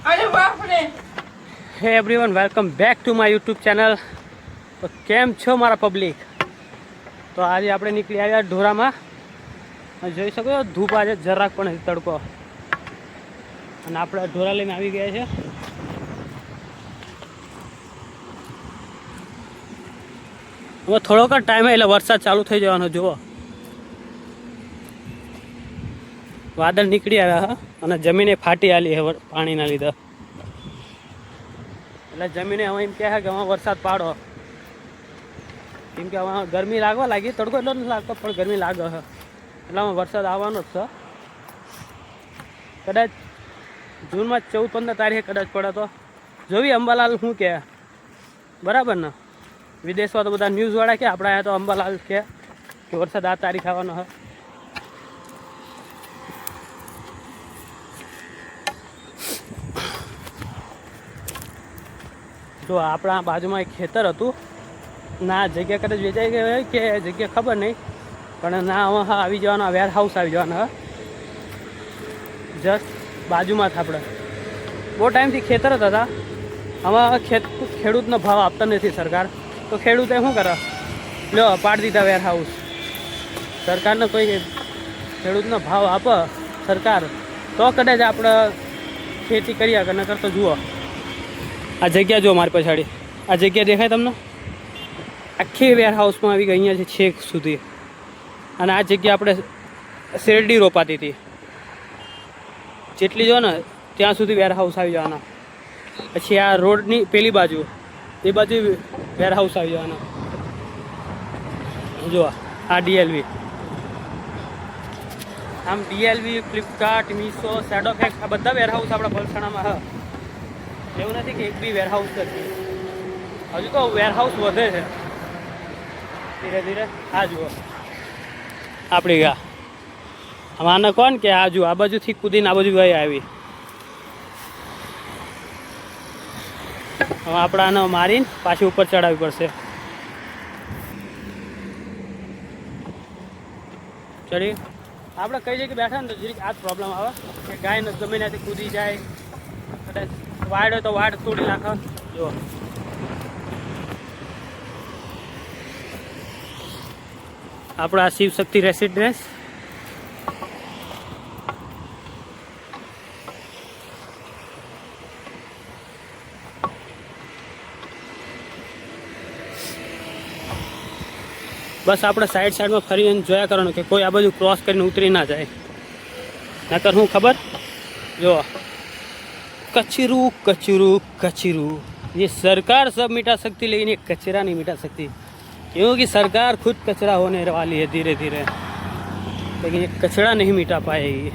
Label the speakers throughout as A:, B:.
A: હે everyone, welcome back to my YouTube channel. તો કેમ છો મારા પબ્લિક? તો આજે આપણે નીકળી આવ્યા ઢોરામાં. જોઈ શકો છો ધૂપ આજે જરાક પણ તડકો, અને આપણે ઢોરા લઈને આવી ગયા છે. હવે થોડોક જ ટાઈમ એટલે વરસાદ ચાલુ થઈ જવાનો. જુઓ વાદળ નીકળી આવ્યા હા, અને જમીને ફાટી આલી છે પાણીના લીધે. એટલે જમીને હવે એમ કહે છે કે હવે વરસાદ પાડો, કેમ કે હવે ગરમી લાગવા લાગી. તડકો એટલો નથી લાગતો પણ ગરમી લાગે છે, એટલે હવે વરસાદ આવવાનો જ છે. કદાચ જૂનમાં 14-15 તારીખે કદાચ પડે તો જોવી. અંબાલાલ શું કહે, બરાબર ને? વિદેશમાં તો બધા ન્યૂઝવાળા કે આપણા અહીંયા તો અંબાલાલ કે વરસાદ આ તારીખ આવવાનો છે. જો આપણા બાજુમાં એક ખેતર હતું, ના જગ્યા કદાચ વેચાઈ ગઈ હોય કે જગ્યા ખબર નહીં, પણ ના હવે આવી જવાનો વેર હાઉસ આવી જવાનો હા, જસ્ટ બાજુમાં જ. આપણે બહુ ટાઈમથી ખેતર જ હતા. આમાં ખેડૂતનો ભાવ આપતા નથી સરકાર, તો ખેડૂતે શું કરે, લો પાડી દીધા વેર હાઉસ. સરકારને કોઈ ખેડૂતનો ભાવ આપે સરકાર તો કદાચ આપણે ખેતી કરીએ કે નકર તો જુઓ આ જગ્યા. જુઓ મારી પછાડી આ જગ્યા દેખાય તમને? આખી વેર હાઉસમાં આવી ગઈ અહીંયા છે છેક સુધી. અને આ જગ્યા આપણે શેરડી રોપાતી હતી, જેટલી જો ને ત્યાં સુધી વેર હાઉસ આવી જવાના. પછી આ રોડની પેલી બાજુ એ બાજુ વેર હાઉસ આવી જવાના. જો આ ડીએલવી, આમ ડીએલવી, ફ્લિપકાર્ટ, મીશો, શેડોફેક્સ, આ બધા વેર હાઉસ આપણા વલસાડમાં હા. એવું નથી કે એક બી વેર હાઉસ નથી, હજુ તો વેર હાઉસ વધે છે ધીરે ધીરે. આ જુઓ આપણી ગા આને કોણ કે આ જુઓ આ બાજુથી કૂદીને આ બાજુ ગઈ આવી. હવે આપણે આને મારીને પાછી ઉપર ચડાવવી પડશે. ચડી આપણે કઈ જગ્યાએ બેઠા ને તો જરીક આ જ પ્રોબ્લેમ આવે કે ગાય ને ગમે ત્યાંથી કૂદી જાય, કદાચ વાડ હોય તો વાડ તોડી નાખે. જો આપણા શિવશક્તિ રેસિડેન્સ. બસ આપણે સાઈડમાં ફરીને જોયા કરવાનું કે કોઈ આ બાજુ ક્રોસ કરીને ઉતરી ના જાય, નકર શું ખબર. જો कचरू कचरू कचरू, ये सरकार सब मिटा सकती लेकिन ये कचरा नहीं मिटा सकती, क्योंकि सरकार खुद कचरा होने वाली है धीरे धीरे, लेकिन ये कचरा नहीं मिटा पाएगी.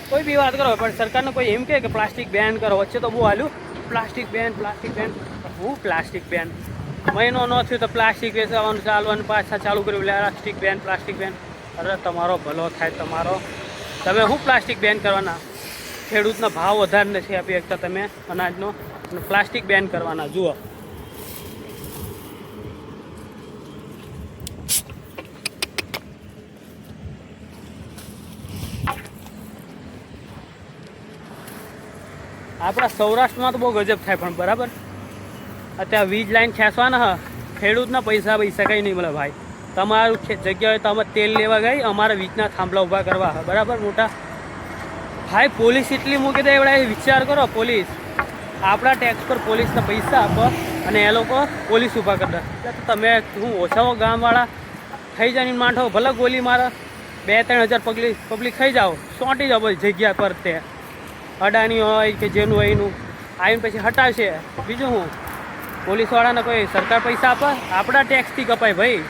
A: कोई भी बात करो पर सरकार ने કોઈ એમ કહે કે પ્લાસ્ટિક બેન કરો. વચ્ચે તો બહુ હાલ્યું પ્લાસ્ટિક બેન. હું પ્લાસ્ટિક બેન મહિનો ન થયો તો પ્લાસ્ટિક વેચવાનું ચાલવાનું પાછા ચાલુ કર્યું. પ્લાસ્ટિક બેન. અરે તમારો ભલો થાય તમારો. તમે શું પ્લાસ્ટિક બેન કરવાના? ખેડૂતનો ભાવ વધારે નથી આપી શકતા તમે અનાજનો, અને પ્લાસ્ટિક બેન કરવાના. જુઓ આપણા સૌરાષ્ટ્રમાં તો બહુ ગજબ થાય, પણ બરાબર અત્યારે વીજ લાઈન ખેંચવાના હા, ખેડૂતના પૈસા કંઈ નહીં મળે ભાઈ. તમારું જગ્યા હોય તો અમે તેલ લેવા ગઈ, અમારા વીજના થાંભલા ઊભા કરવા બરાબર મોટા ભાઈ. પોલીસ એટલી મૂકી દે એવડા, વિચાર કરો. પોલીસ આપણા ટેક્સ પર પોલીસને પૈસા આપો અને એ લોકો પોલીસ ઊભા કરી દે. તમે હું ઓછાઓ ગામવાળા થઈ જાય માંઠો, ભલે ગોલી મારે 2-3 હજાર પબ્લિક થઈ જાઓ, સોંટી જાઓ બધી જગ્યા પર. તે અડાની હોય કે જેનું હોય એનું આવીને પછી હટાવશે. બીજું હું પોલીસવાળાને કોઈ સરકાર પૈસા આપે? આપણા ટેક્સથી કપાય ભાઈ.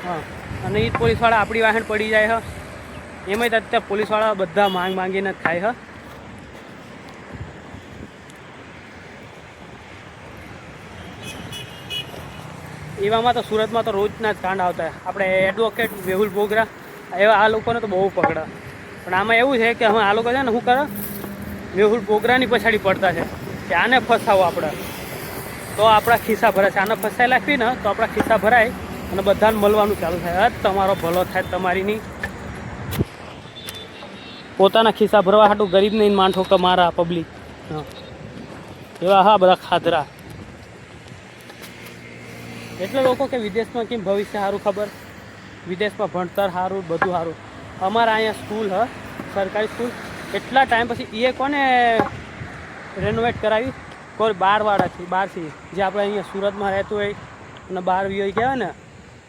A: હા, અને એ જ પોલીસવાળા આપણી વાહન પડી જાય હ. એમાંય તો અત્યારે પોલીસવાળા બધા માંગીને જ ખાય હ. એવામાં તો સુરતમાં તો રોજના જ કાંડ આવતા. આપણે એડવોકેટ મેહુલ બોગરા એવા આ લોકોને તો બહુ પકડે, પણ આમાં એવું છે કે હવે આ લોકો છે ને શું કરે, મેહુલ બોગરાની પછાડી પડતા છે કે આને ફસાવો આપણે તો આપણા ખિસ્સા ભરાય છે. આને ફસાઈ નાખવી ને તો આપણા ખિસ્સા ભરાય અને બધાને મળવાનું ચાલુ થાય. તમારો ભલો થાય તમારી નહીં. પોતાના ખિસ્સા ભરવા હાટું ગરીબ નહીં માણસો કમારા પબ્લિક. હા એવા હા બધા ખાધરા. એટલે લોકો કે વિદેશમાં કેમ ભવિષ્ય સારું ખબર, વિદેશમાં ભણતર સારું, બધું સારું. અમારા અહીંયા સ્કૂલ હ સરકારી સ્કૂલ, એટલા ટાઈમ પછી એ કોને રેનોવેટ કરાવી, કોઈ બહારવાળાથી, બહારથી જે આપણે અહીંયા સુરતમાં રહેતું હોય અને બહાર વિયો કહેવાય ને,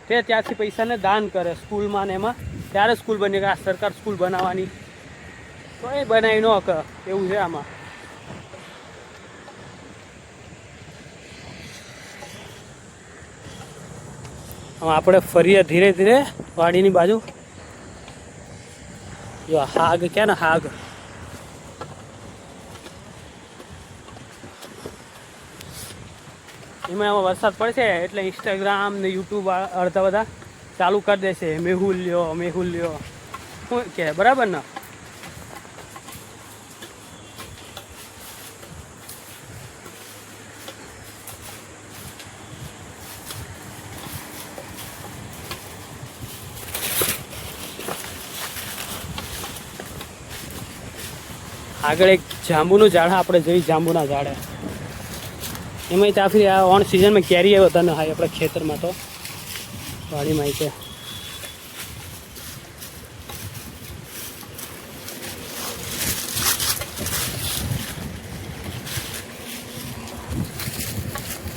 A: તે ત્યાંથી પૈસાને દાન કરે સ્કૂલમાં ને એમાં, ત્યારે સ્કૂલ બની કે આ સરકાર સ્કૂલ બનાવવાની, તો એ બનાવી ન કે એવું છે આમાં. આપણે ફરીએ ધીરે ધીરે વાડીની બાજુ. જો હાગ કે ને હાગ, એમાં વરસાદ પડશે એટલે ઇન્સ્ટાગ્રામ ને યુટ્યુબ અડધા બધા ચાલુ કરી દેશે, મેહુલ લ્યો મેહુલ લ્યો, શું કે બરાબર ને. આગળ એક જાંબુનું ઝાડ, આપણે જોઈ જાંબુના ઝાડ, એમાં ત્યાંથી આ ઓન સિઝનમાં કેરી આવ્યો તને હા આપણે ખેતરમાં તો વાડીમાં છે.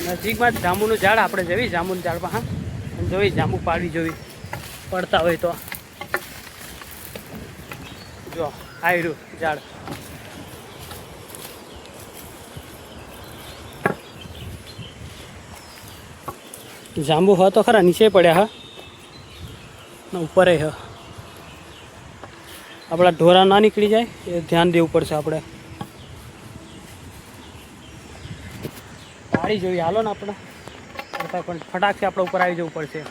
A: નજીકમાં જ જાંબુનું ઝાડ આપણે જોઈ, જાંબુનું ઝાડમાં હા જોઈ, જાંબુ પાડી જોઈ પડતા હોય તો. જો આવ્યું ઝાડ, જાંબુ હ તો ખરા, નીચે પડ્યા હા ને ઉપર હ. આપણા ઢોરા ના નીકળી જાય એ ધ્યાન દેવું પડશે આપણે. ગાડી જોઈ હાલો ને આપણે, પણ ફટાકથી આપણા ઉપર આવી જવું પડશે,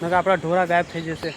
A: નકર આપણા ઢોરા ગાયબ થઈ જશે.